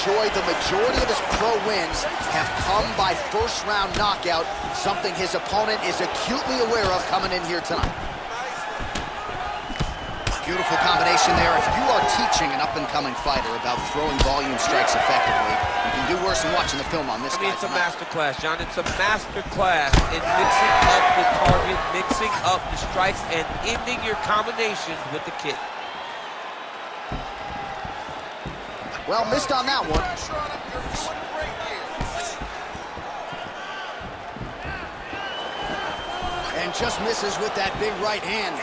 Choi, the majority of his pro wins have come by first-round knockout, something his opponent is acutely aware of coming in here tonight. Beautiful combination there. If you are teaching an up-and-coming fighter about throwing volume strikes effectively, you can do worse than watching the film on this guy. It's a master class, John. It's a master class in mixing up the target, mixing up the strikes, and ending your combinations with the kick. Well, missed on that one. And just misses with that big right hand.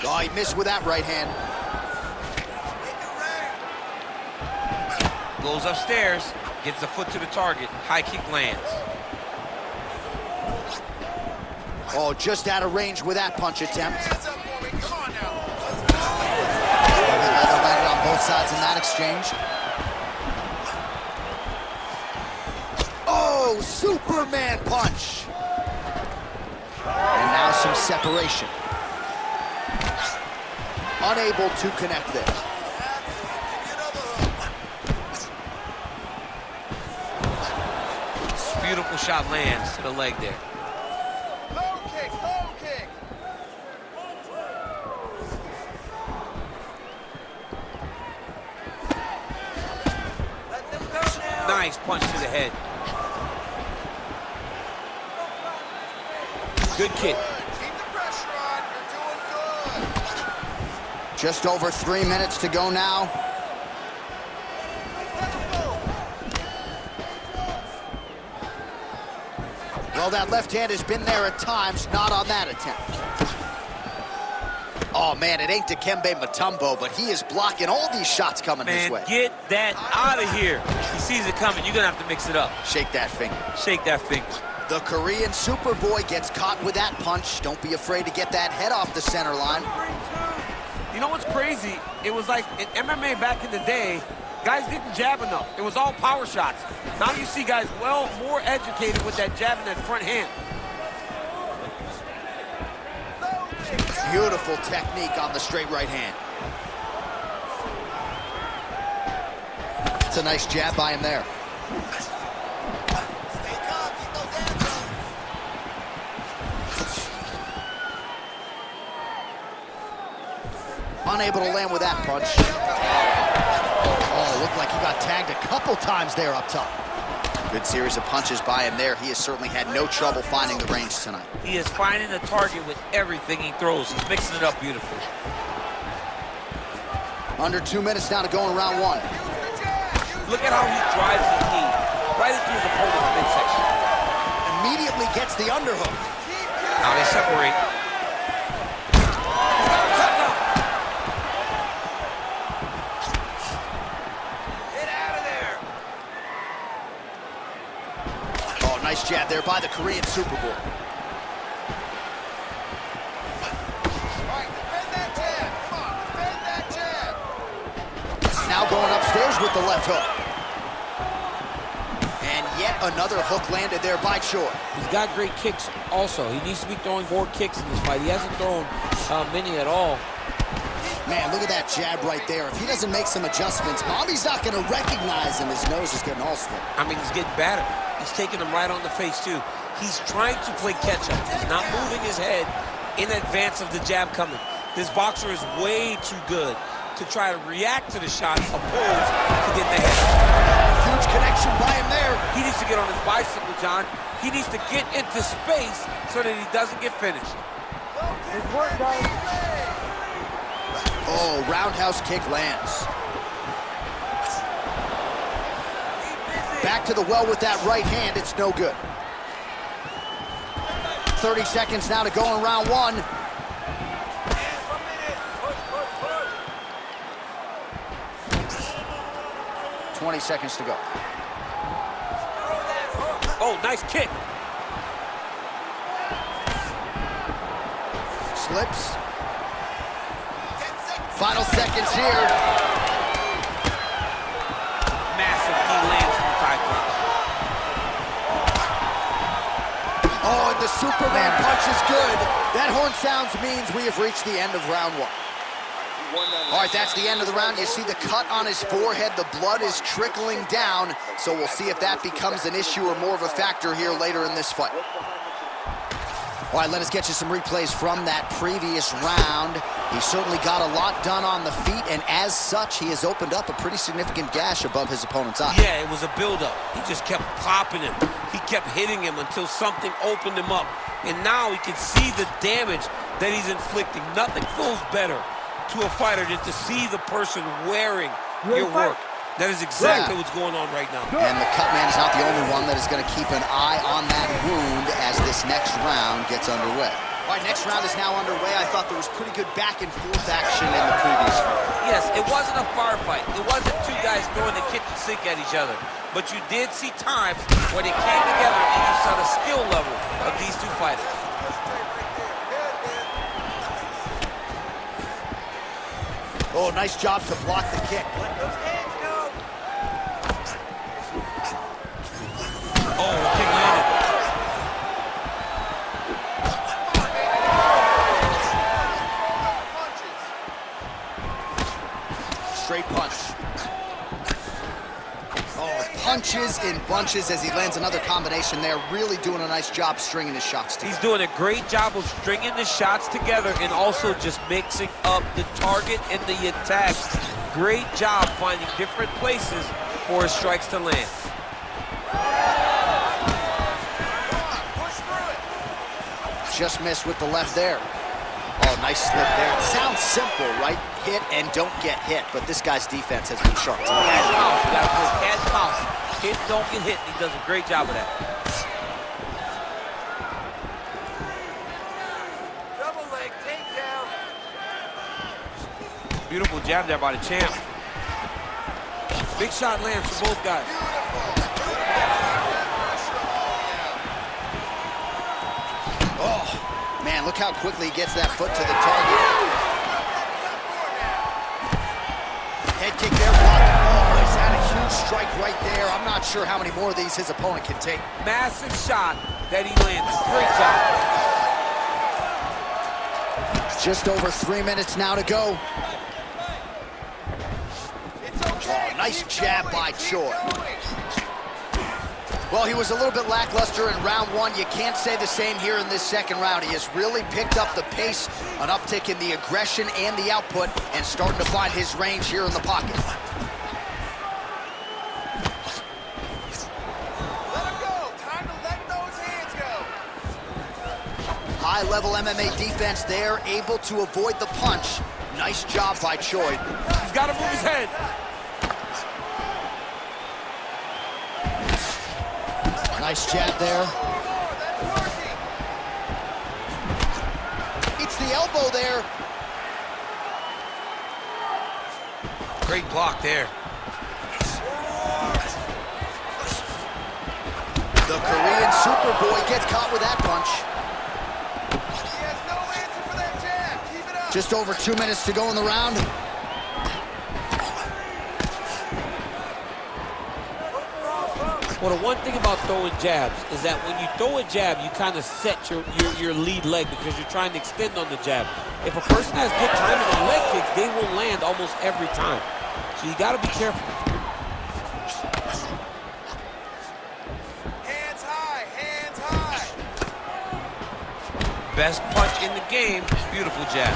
Oh, he missed with that right hand. Goes upstairs, gets the foot to the target. High kick lands. Oh, just out of range with that punch attempt. Landed on both sides in that exchange. Oh, Superman punch. And now some separation. Unable to connect there. Beautiful shot lands to the leg there. Low kick, low kick. Let them go now. Nice punch to the head. Good kick. Keep the pressure on. You're doing good. Just over 3 minutes to go now. Well, that left hand has been there at times, not on that attempt. Oh, man, it ain't Dikembe Mutombo, but he is blocking all these shots coming his way. Get that out of here. He sees it coming. You're going to have to mix it up. Shake that finger. Shake that finger. The Korean Superboy gets caught with that punch. Don't be afraid to get that head off the center line. You know what's crazy? It was like in MMA back in the day, guys didn't jab enough. It was all power shots. Now you see guys more educated with that jab and that front hand. Beautiful technique on the straight right hand. It's a nice jab by him there. Unable to land with that punch. Oh, looked like he got tagged a couple times there up top. Good series of punches by him there. He has certainly had no trouble finding the range tonight. He is finding the target with everything he throws. He's mixing it up beautifully. Under 2 minutes now to go in round one. Look at how he drives his knee right into his opponent's midsection. Immediately gets the underhook. Now they separate. Nice jab there by the Korean Superboy. All right, defend that jab. Come on, defend that jab. Now going upstairs with the left hook. And yet another hook landed there by Choi. He's got great kicks also. He needs to be throwing more kicks in this fight. He hasn't thrown many at all. Man, look at that jab right there. If he doesn't make some adjustments, Mommy's not going to recognize him. His nose is getting all swollen. I mean, he's getting battered. He's taking him right on the face, too. He's trying to play catch-up. He's not moving his head in advance of the jab coming. This boxer is way too good to try to react to the shot opposed to get the head. Huge connection by him there. He needs to get on his bicycle, John. He needs to get into space so that he doesn't get finished. Good work, guys. Oh, roundhouse kick lands. Back to the well with that right hand. It's no good. 30 seconds now to go in round one. – 20 seconds to go. Oh, nice kick. Slips. Final seconds here. Massive knee lands from the tie punch. Oh, and the Superman punch is good. That horn sounds means we have reached the end of round one. All right, that's the end of the round. You see the cut on his forehead. The blood is trickling down. So we'll see if that becomes an issue or more of a factor here later in this fight. All right, let us get you some replays from that previous round. He certainly got a lot done on the feet, and as such, he has opened up a pretty significant gash above his opponent's eye. Yeah, it was a buildup. He just kept popping him. He kept hitting him until something opened him up. And now he can see the damage that he's inflicting. Nothing feels better to a fighter than to see the person wearing your work. That is exactly what's going on right now. And the cut man is not the only one that is going to keep an eye on that wound as this next round gets underway. All right, next round is now underway. I thought there was pretty good back and forth action in the previous round. Yes, it wasn't a firefight. It wasn't two guys throwing the kitchen sink at each other. But you did see times where they came together and you saw the skill level of these two fighters. Oh, nice job to block the kick. Let those hands go. Oh, kick landed. Straight punch. Oh, punches in bunches as he lands another combination there. Really doing a nice job stringing his shots together. He's doing a great job of stringing the shots together and also just mixing up the target and the attacks. Great job finding different places for his strikes to land. Push through it. Just missed with the left there. Oh, nice slip there. Sounds simple, right? Hit and don't get hit, but this guy's defense has been sharp. Cash mouse. You gotta play cash mouse. Hit, don't get hit. He does a great job of that. Double leg takedown. Beautiful jab there by the champ. Big shot lands for both guys. Oh, man, look how quickly he gets that foot to the target. Head kick there, blocked. Oh, he's had a huge strike right there. I'm not sure how many more of these his opponent can take. Massive shot that he landed. Great job. Just over 3 minutes now to go. It's okay. Oh, nice jab by Choi. Well, he was a little bit lackluster in round one. You can't say the same here in this second round. He has really picked up the pace, an uptick in the aggression and the output, and starting to find his range here in the pocket. Let him go. Time to let those hands go. High-level MMA defense there, able to avoid the punch. Nice job by Choi. He's got to move his head. Nice jab there. That's working. It's the elbow there. Great block there. The Korean Superboy gets caught with that punch. He has no answer for that jab. Keep it up. Just over 2 minutes to go in the round. Well, the one thing about throwing jabs is that when you throw a jab, you kind of set your lead leg because you're trying to extend on the jab. If a person has good timing on leg kicks, they will land almost every time. So you got to be careful. Hands high. Hands high. Best punch in the game. Beautiful jab.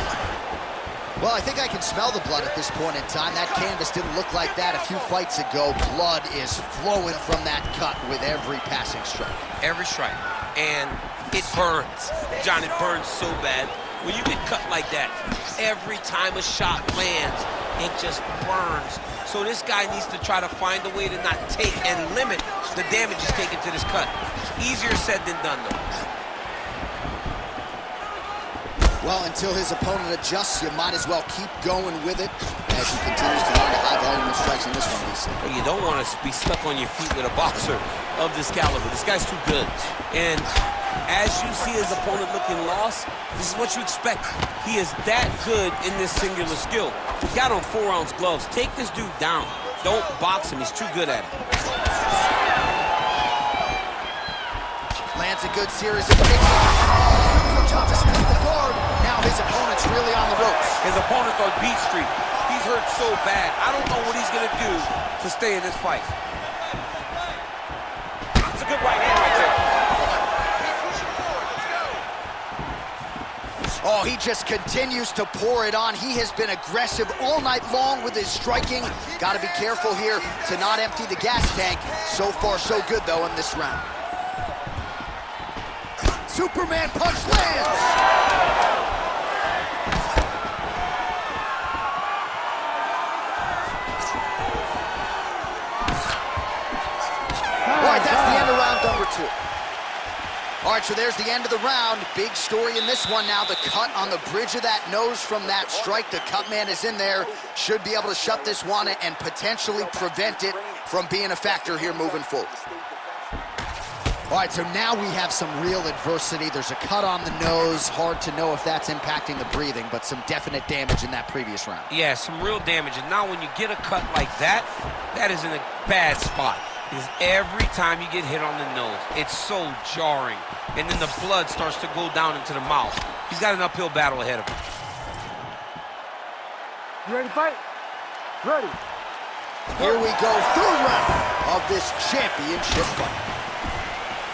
Well, I think I can smell the blood at this point in time. That canvas didn't look like that a few fights ago. Blood is flowing from that cut with every passing strike. Every strike. And it burns. John, it burns so bad. When you get cut like that, every time a shot lands, it just burns. So this guy needs to try to find a way to not take and limit the damage he's taken to this cut. Easier said than done, though. Well, until his opponent adjusts, you might as well keep going with it as he continues to land a high volume of strikes in this one, DC. Well, you don't want to be stuck on your feet with a boxer of this caliber. This guy's too good. And as you see his opponent looking lost, this is what you expect. He is that good in this singular skill. He got on 4-ounce gloves. Take this dude down. Don't box him. He's too good at it. Lands Lands a good series of kicks. Just missed the guard. Now his opponent's really on the ropes. His opponent's on beat street. He's hurt so bad. I don't know what he's gonna do to stay in this fight. It's a good right hand right there. Oh, he just continues to pour it on. He has been aggressive all night long with his striking. Got to be careful here to not empty the gas tank. So far, so good, though, in this round. Superman punch lands! All right, that's the end of round number 2. All right, so there's the end of the round. Big story in this one now. The cut on the bridge of that nose from that strike. The cut man is in there. Should be able to shut this one and potentially prevent it from being a factor here moving forward. All right, so now we have some real adversity. There's a cut on the nose. Hard to know if that's impacting the breathing, but some definite damage in that previous round. Yeah, some real damage. And now when you get a cut like that, that is in a bad spot. Because every time you get hit on the nose, it's so jarring. And then the blood starts to go down into the mouth. He's got an uphill battle ahead of him. You ready to fight? Ready. Here we go, third round of this championship fight.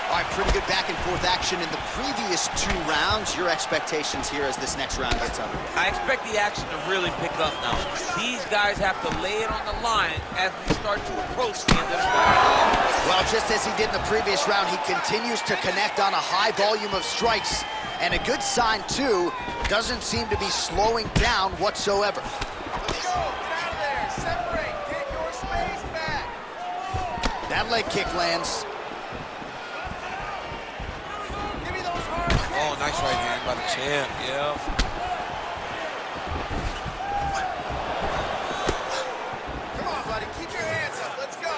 All right, pretty good back and forth action in the previous 2 rounds. Your expectations here as this next round gets underway? I expect the action to really pick up now. These guys have to lay it on the line as we start to approach the end of the fight. Well, just as he did in the previous round, he continues to connect on a high volume of strikes. And a good sign, too, doesn't seem to be slowing down whatsoever. Let's go. Get out of there. Separate. Get your space back. That leg kick lands. Oh, nice right hand by the champ, yeah. Come on, buddy. Keep your hands up. Let's go.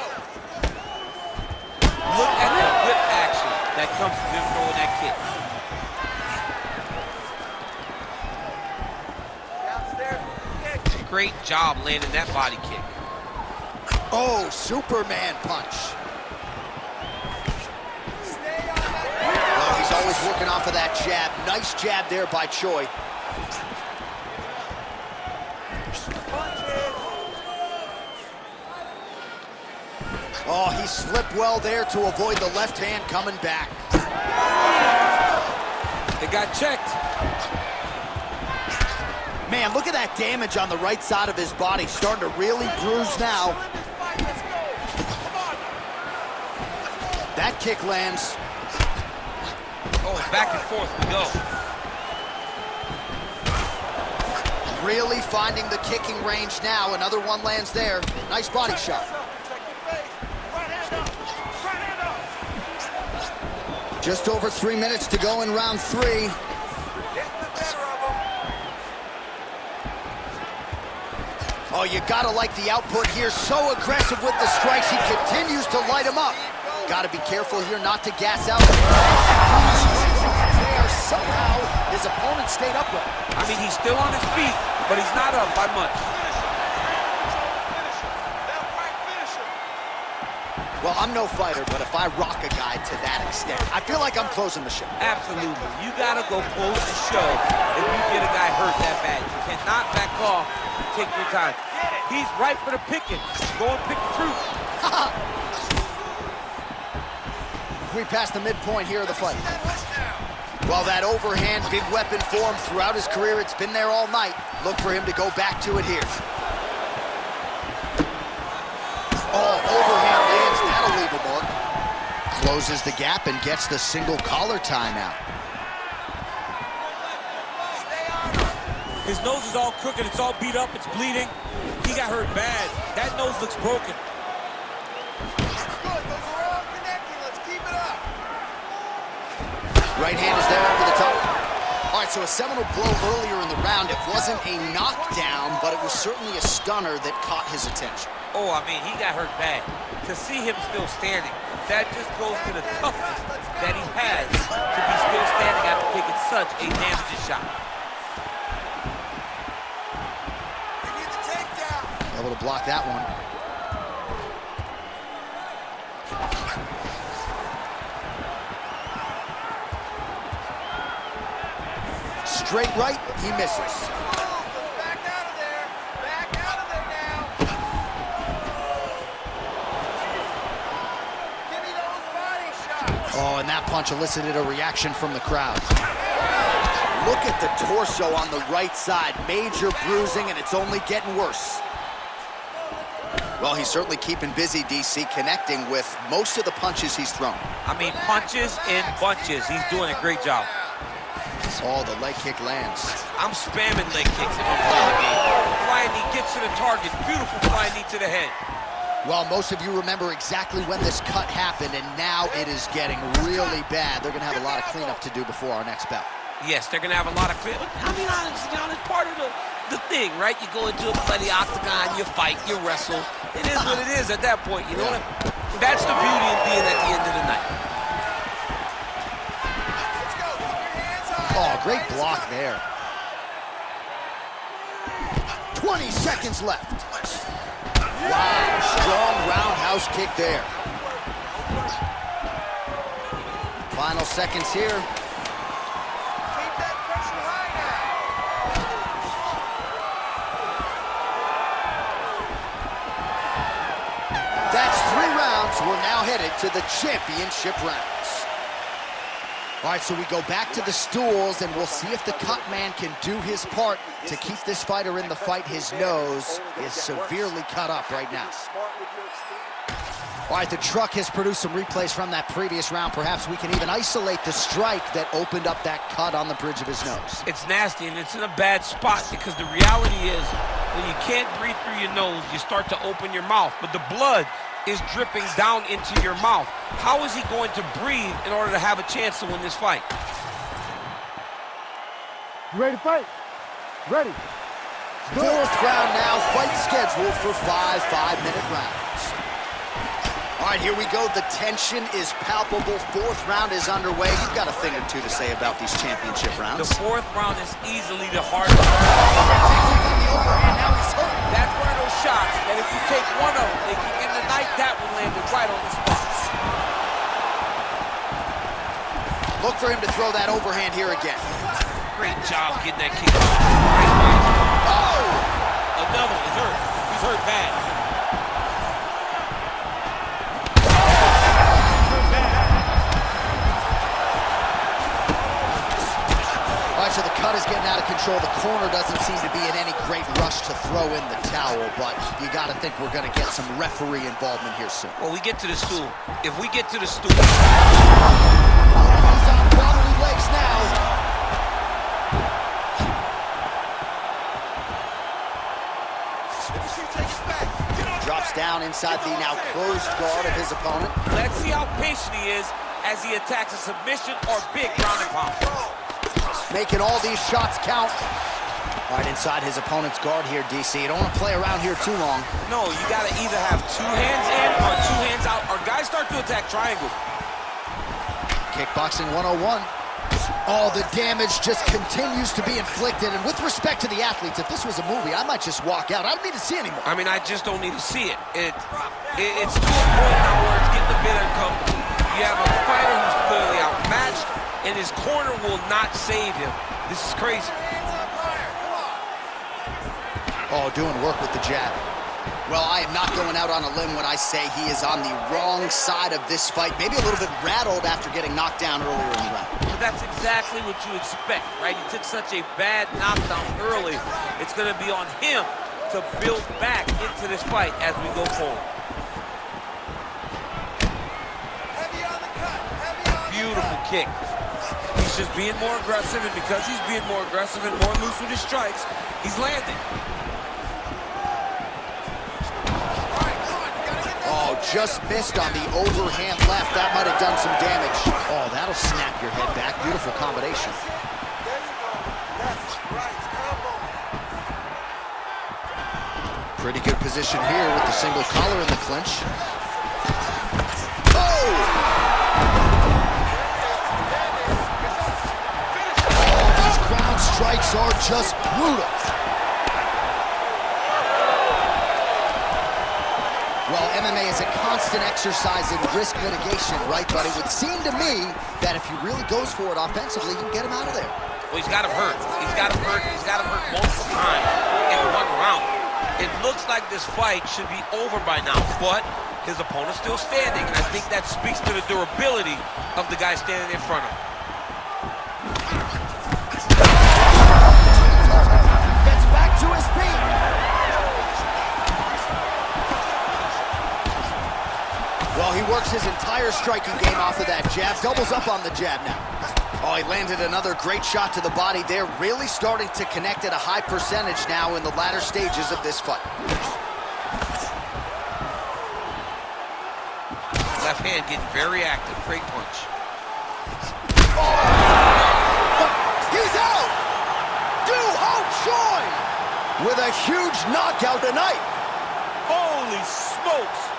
Look at the whip action that comes from him throwing that kick. Downstairs. Great job landing that body kick. Oh, Superman punch. Always working off of that jab. Nice jab there by Choi. Oh, he slipped well there to avoid the left hand coming back. It got checked. Man, look at that damage on the right side of his body. Starting to really bruise now. That kick lands. Oh, it's back and forth we go. Really finding the kicking range now. Another one lands there. Nice body shot. Just over 3 minutes to go in round 3. Oh, you gotta like the output here. So aggressive with the strikes. He continues to light him up. Gotta be careful here not to gas out. There, somehow his opponent stayed upright. I mean, he's still on his feet, but he's not up by much. Well, I'm no fighter, but if I rock a guy to that extent, I feel like I'm closing the show. Absolutely. You gotta go close the show if you get a guy hurt that bad. You cannot back off and take your time. He's right for the picking. Go and pick the truth. We passed the midpoint here of the fight. Well, that overhand, big weapon form throughout his career. It's been there all night. Look for him to go back to it here. Oh, overhand lands. That'll leave a mark. Closes the gap and gets the single collar timeout. His nose is all crooked. It's all beat up. It's bleeding. He got hurt bad. That nose looks broken. Right hand is there over the top. All right, so a seminal blow earlier in the round. It wasn't a knockdown, but it was certainly a stunner that caught his attention. Oh, I mean, he got hurt bad. To see him still standing, that just goes to the toughness that he has to be still standing after taking such a damaging shot. Able to block that one. straight right, he misses. Back out of there. Back out of there now. Give me those body shots. Oh, and that punch elicited a reaction from the crowd. Look at the torso on the right side. Major bruising, and it's only getting worse. Well, he's certainly keeping busy, DC, connecting with most of the punches he's thrown. I mean, punches in bunches. He's doing a great job. Oh, the leg kick lands. I'm spamming leg kicks if I'm playing the game. Flying knee gets to the target. Beautiful flying knee to the head. Well, most of you remember exactly when this cut happened, and now it is getting really bad. They're going to have a lot of cleanup to do before our next bout. Yes, they're going to have a lot of cleanup. I mean, honestly, John, it's part of the thing, right? You go into a bloody octagon, you fight, you wrestle. It is what it is at that point, you know? That's the beauty of being at the end of the night. Let's go. Keep your hands high. Oh, great block there. 20 seconds left. Wow, strong roundhouse kick there. Final seconds here. Keep that pressure high now. That's 3 rounds. We're now headed to the championship rounds. All right, so we go back to the stools, and we'll see if the cut man can do his part to keep this fighter in the fight. His nose is severely cut up right now. All right, the truck has produced some replays from that previous round. Perhaps we can even isolate the strike that opened up that cut on the bridge of his nose. It's nasty, and it's in a bad spot because the reality is when you can't breathe through your nose, you start to open your mouth, but the blood is dripping down into your mouth. How is he going to breathe in order to have a chance to win this fight? You ready to fight? Ready. 4th round now, fight scheduled for 5 5-minute rounds. All right, here we go. The tension is palpable. 4th round is underway. You've got a thing or two to say about these championship rounds. The 4th round is easily the hardest. That's one of those shots that if you take one of them, they can end the night. That one landed right on the spot. Look for him to throw that overhand here again. Great job getting that kick. Oh! Another one. He's hurt. He's hurt bad. So the cut is getting out of control. The corner doesn't seem to be in any great rush to throw in the towel, but you got to think we're going to get some referee involvement here soon. Well, we get to the stool. If we get to the stool... He's on wobbly legs now. Drops down inside the now closed guard of his opponent. Let's see how patient he is as he attacks a submission or big ground and pound. Making all these shots count. All right, inside his opponent's guard here, DC. You don't want to play around here too long. No, you got to either have 2 hands in or 2 hands out, or guys start to attack triangle. Kickboxing 101. Oh, the damage just continues to be inflicted. And with respect to the athletes, if this was a movie, I might just walk out. I don't need to see anymore. I mean, I just don't need to see it. It's to a point now where it's getting a bit uncomfortable. You have a fighter who's clearly outmatched, and his corner will not save him. This is crazy. Oh, doing work with the jab. Well, I am not going out on a limb when I say he is on the wrong side of this fight. Maybe a little bit rattled after getting knocked down earlier in the round. But that's exactly what you expect, right? He took such a bad knockdown early. It's going to be on him to build back into this fight as we go forward. Beautiful kick. He's just being more aggressive, and because he's being more aggressive and more loose with his strikes, he's landing. Oh, just missed on the overhand left. That might have done some damage. Oh, that'll snap your head back. Beautiful combination. Pretty good position here with the single collar in the clinch. Oh! Strikes are just brutal. Well, MMA is a constant exercise in risk mitigation, right? But it would seem to me that if he really goes for it offensively, you can get him out of there. Well, he's got him hurt. He's got him hurt. He's got him hurt multiple times in one round. It looks like this fight should be over by now, but his opponent's still standing, and I think that speaks to the durability of the guy standing in front of him. Gets back to his feet. Well, he works his entire striking game off of that jab. Doubles up on the jab now. Oh, he landed another great shot to the body. They're really starting to connect at a high percentage now in the latter stages of this fight. Left hand getting very active. Great punch. He's out! Doohochoi with a huge knockout tonight. Holy smokes!